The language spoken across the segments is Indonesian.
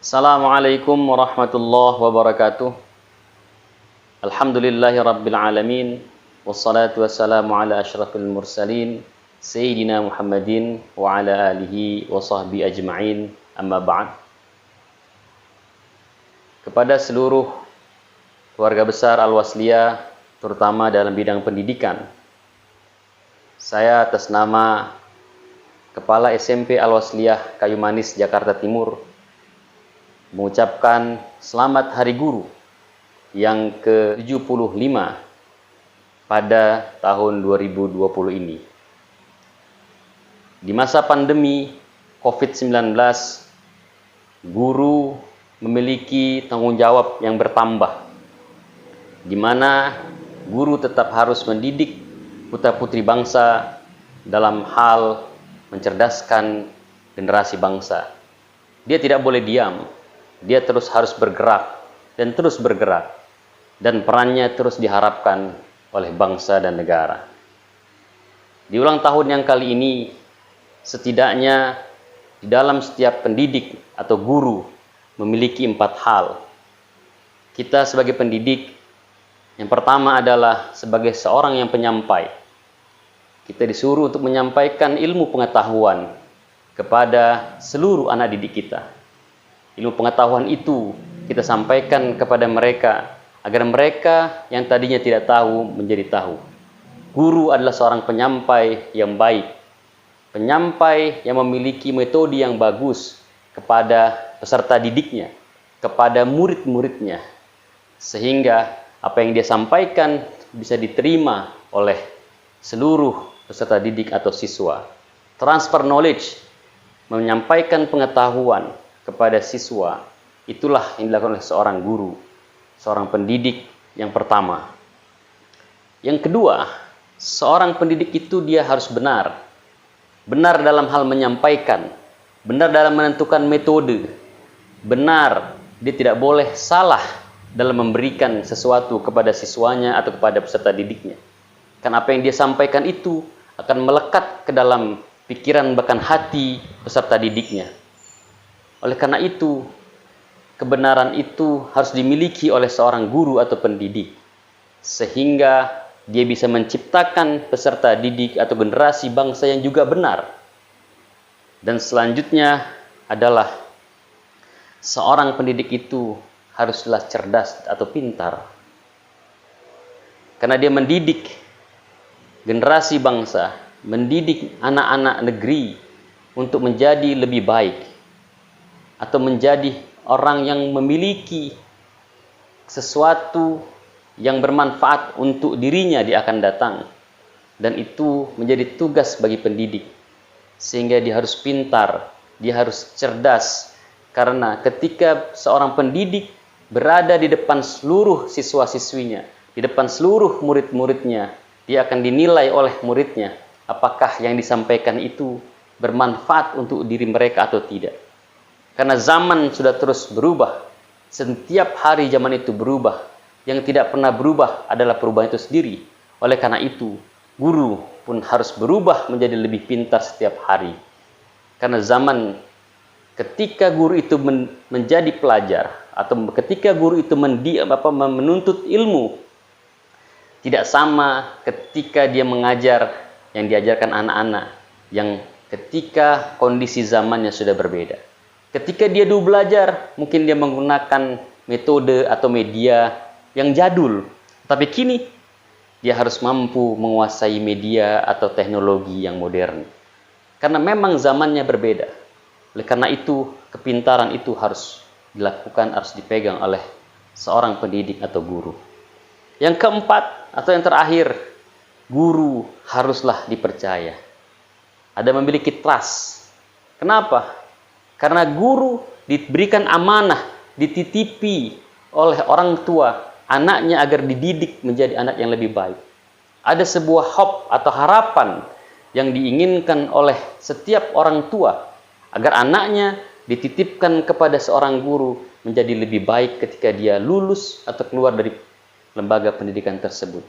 Assalamualaikum warahmatullahi wabarakatuh. Alhamdulillahi rabbil alamin. Wassalatu wassalamu ala asyrafil mursalin Sayyidina Muhammadin wa ala alihi wa sahbihi ajma'in. Amma ba'd. Kepada seluruh keluarga besar Al-Wasliyah, terutama dalam bidang pendidikan, saya atas nama Kepala SMP Al-Wasliyah Kayu Manis, Jakarta Timur, mengucapkan selamat Hari Guru yang ke-75 pada tahun 2020 ini. Di masa pandemi COVID-19, guru memiliki tanggung jawab yang bertambah, di mana guru tetap harus mendidik putra-putri bangsa dalam hal mencerdaskan generasi bangsa. Dia tidak boleh diam. Dia terus harus bergerak dan terus bergerak, dan perannya terus diharapkan oleh bangsa dan negara. Di ulang tahun yang kali ini, setidaknya di dalam setiap pendidik atau guru memiliki 4 hal. Kita sebagai pendidik, yang pertama adalah sebagai seorang yang penyampai. Kita disuruh untuk menyampaikan ilmu pengetahuan kepada seluruh anak didik kita. Ilmu pengetahuan itu kita sampaikan kepada mereka agar mereka yang tadinya tidak tahu menjadi tahu. Guru adalah seorang penyampai yang baik, penyampai yang memiliki metode yang bagus kepada peserta didiknya, kepada murid-muridnya, sehingga apa yang dia sampaikan bisa diterima oleh seluruh peserta didik atau siswa. Transfer knowledge, menyampaikan pengetahuan kepada siswa, itulah yang dilakukan oleh seorang guru, seorang pendidik yang pertama. Yang kedua, seorang pendidik itu dia harus benar. Benar dalam hal menyampaikan, benar dalam menentukan metode, benar, dia tidak boleh salah dalam memberikan sesuatu kepada siswanya atau kepada peserta didiknya. Karena apa yang dia sampaikan itu akan melekat ke dalam pikiran bahkan hati peserta didiknya. Oleh karena itu, kebenaran itu harus dimiliki oleh seorang guru atau pendidik, sehingga dia bisa menciptakan peserta didik atau generasi bangsa yang juga benar. Dan selanjutnya adalah seorang pendidik itu haruslah cerdas atau pintar, karena dia mendidik generasi bangsa, mendidik anak-anak negeri untuk menjadi lebih baik, atau menjadi orang yang memiliki sesuatu yang bermanfaat untuk dirinya di akan datang. Dan itu menjadi tugas bagi pendidik, sehingga dia harus pintar, dia harus cerdas, karena ketika seorang pendidik berada di depan seluruh siswa-siswinya, di depan seluruh murid-muridnya, dia akan dinilai oleh muridnya apakah yang disampaikan itu bermanfaat untuk diri mereka atau tidak. Karena zaman sudah terus berubah. Setiap hari zaman itu berubah. Yang tidak pernah berubah adalah perubahan itu sendiri. Oleh karena itu, guru pun harus berubah menjadi lebih pintar setiap hari. Karena zaman ketika guru itu menjadi pelajar, atau ketika guru itu menuntut ilmu, tidak sama ketika dia mengajar yang diajarkan anak-anak, yang ketika kondisi zamannya sudah berbeda. Ketika dia dulu belajar, mungkin dia menggunakan metode atau media yang jadul. Tapi kini, dia harus mampu menguasai media atau teknologi yang modern. Karena memang zamannya berbeda. Oleh karena itu, kepintaran itu harus dilakukan, harus dipegang oleh seorang pendidik atau guru. Yang keempat, atau yang terakhir, guru haruslah dipercaya. Ada memiliki trust. Kenapa? Karena guru diberikan amanah, dititipi oleh orang tua anaknya agar dididik menjadi anak yang lebih baik. Ada sebuah hope atau harapan yang diinginkan oleh setiap orang tua agar anaknya dititipkan kepada seorang guru menjadi lebih baik ketika dia lulus atau keluar dari lembaga pendidikan tersebut.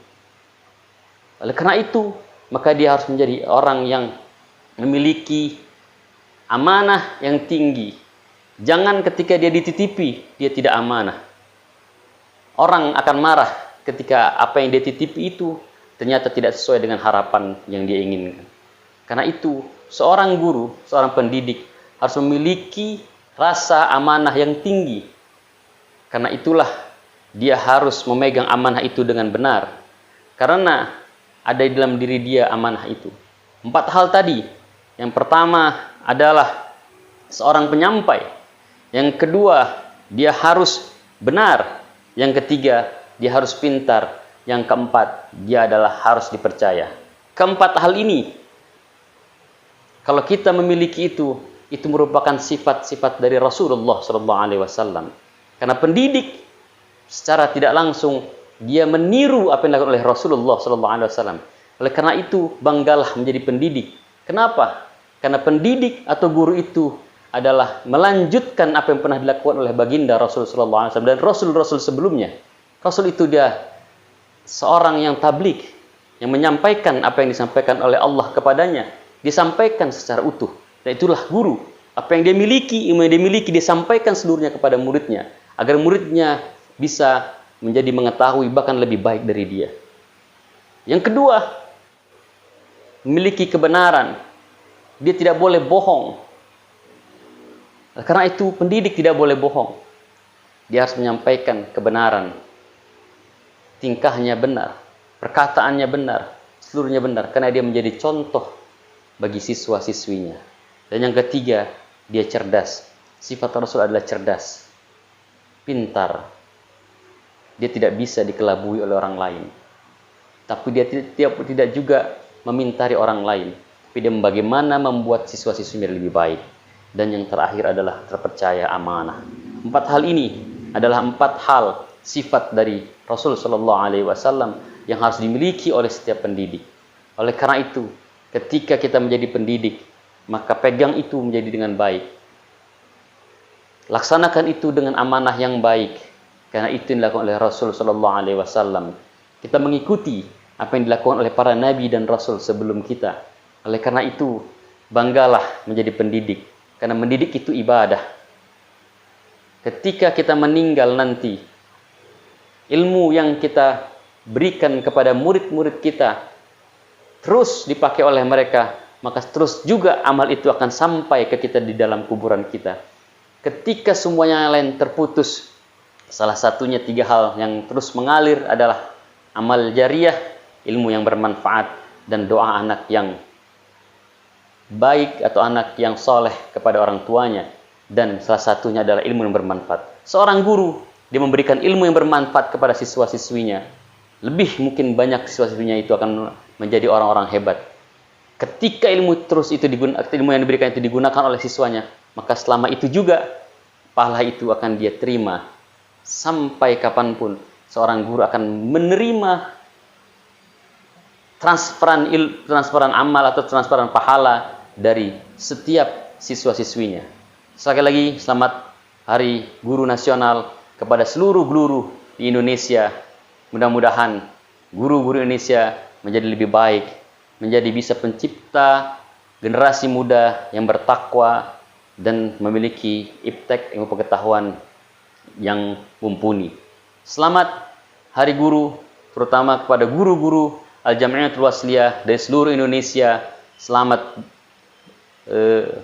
Oleh karena itu, maka dia harus menjadi orang yang memiliki amanah yang tinggi, Jangan ketika dia dititipi, dia tidak amanah. Orang akan marah ketika apa yang dia titipi itu ternyata tidak sesuai dengan harapan yang dia inginkan. Karena itu, seorang guru, seorang pendidik harus memiliki rasa amanah yang tinggi. Karena itulah dia harus memegang amanah itu dengan benar. Karena ada di dalam diri dia amanah itu. 4 hal tadi. Yang pertama adalah seorang penyampai. Yang kedua, dia harus benar. Yang ketiga, dia harus pintar. Yang keempat, dia adalah harus dipercaya. Keempat hal ini, kalau kita memiliki itu merupakan sifat-sifat dari Rasulullah SAW. Karena pendidik secara tidak langsung dia meniru apa yang dilakukan oleh Rasulullah SAW. Oleh karena itu, banggalah menjadi pendidik. Kenapa? Karena pendidik atau guru itu adalah melanjutkan apa yang pernah dilakukan oleh baginda Rasulullah SAW dan Rasul-Rasul sebelumnya. Rasul itu dia seorang yang tabligh, yang menyampaikan apa yang disampaikan oleh Allah kepadanya, disampaikan secara utuh. Dan itulah guru. Apa yang dia miliki, ilmu yang dia miliki, disampaikan seluruhnya kepada muridnya, agar muridnya bisa menjadi mengetahui bahkan lebih baik dari dia. Yang kedua, memiliki kebenaran. Dia tidak boleh bohong. Karena itu pendidik tidak boleh bohong. Dia harus menyampaikan kebenaran. Tingkahnya benar, perkataannya benar, seluruhnya benar. Karena dia menjadi contoh bagi siswa-siswinya. Dan yang ketiga, dia cerdas. Sifat Rasul adalah cerdas, pintar. Dia tidak bisa dikelabui oleh orang lain. Tapi dia tidak juga memintari orang lain. Tapi dia bagaimana membuat siswa-siswinya lebih baik. Dan yang terakhir adalah terpercaya amanah. 4 hal ini adalah 4 hal sifat dari Rasul SAW yang harus dimiliki oleh setiap pendidik. Oleh karena itu, ketika kita menjadi pendidik, maka pegang itu menjadi dengan baik. Laksanakan itu dengan amanah yang baik. Karena itu yang dilakukan oleh Rasul SAW. Kita mengikuti apa yang dilakukan oleh para nabi dan rasul sebelum kita. Oleh karena itu, banggalah menjadi pendidik. Karena mendidik itu ibadah. Ketika kita meninggal nanti, ilmu yang kita berikan kepada murid-murid kita terus dipakai oleh mereka, maka terus juga amal itu akan sampai ke kita di dalam kuburan kita. Ketika semuanya yang lain terputus, salah satunya 3 hal yang terus mengalir adalah amal jariah, ilmu yang bermanfaat, dan doa anak yang baik atau anak yang soleh kepada orang tuanya. Dan salah satunya adalah ilmu yang bermanfaat. Seorang guru, dia memberikan ilmu yang bermanfaat kepada siswa-siswinya. Lebih mungkin banyak siswa-siswinya itu akan menjadi orang-orang hebat. Ketika ilmu yang diberikan itu digunakan oleh siswanya, maka selama itu juga pahala itu akan dia terima. Sampai kapanpun seorang guru akan menerima transferan amal atau transferan pahala dari setiap siswa-siswinya. Sekali lagi, selamat Hari Guru Nasional kepada seluruh guru di Indonesia. Mudah-mudahan guru-guru Indonesia menjadi lebih baik, menjadi bisa pencipta generasi muda yang bertakwa dan memiliki iptek, ilmu pengetahuan yang mumpuni. Selamat Hari Guru, terutama kepada guru-guru Al-Jamiatul Wasliyah dari seluruh Indonesia. Selamat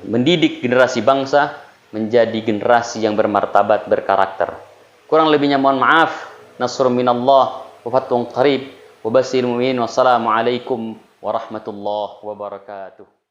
mendidik generasi bangsa menjadi generasi yang bermartabat, berkarakter. Kurang lebihnya mohon maaf. Nasrun minallah wa fathun qarib wa basyiril mu'minin. Wassalamualaikum warahmatullahi wabarakatuh.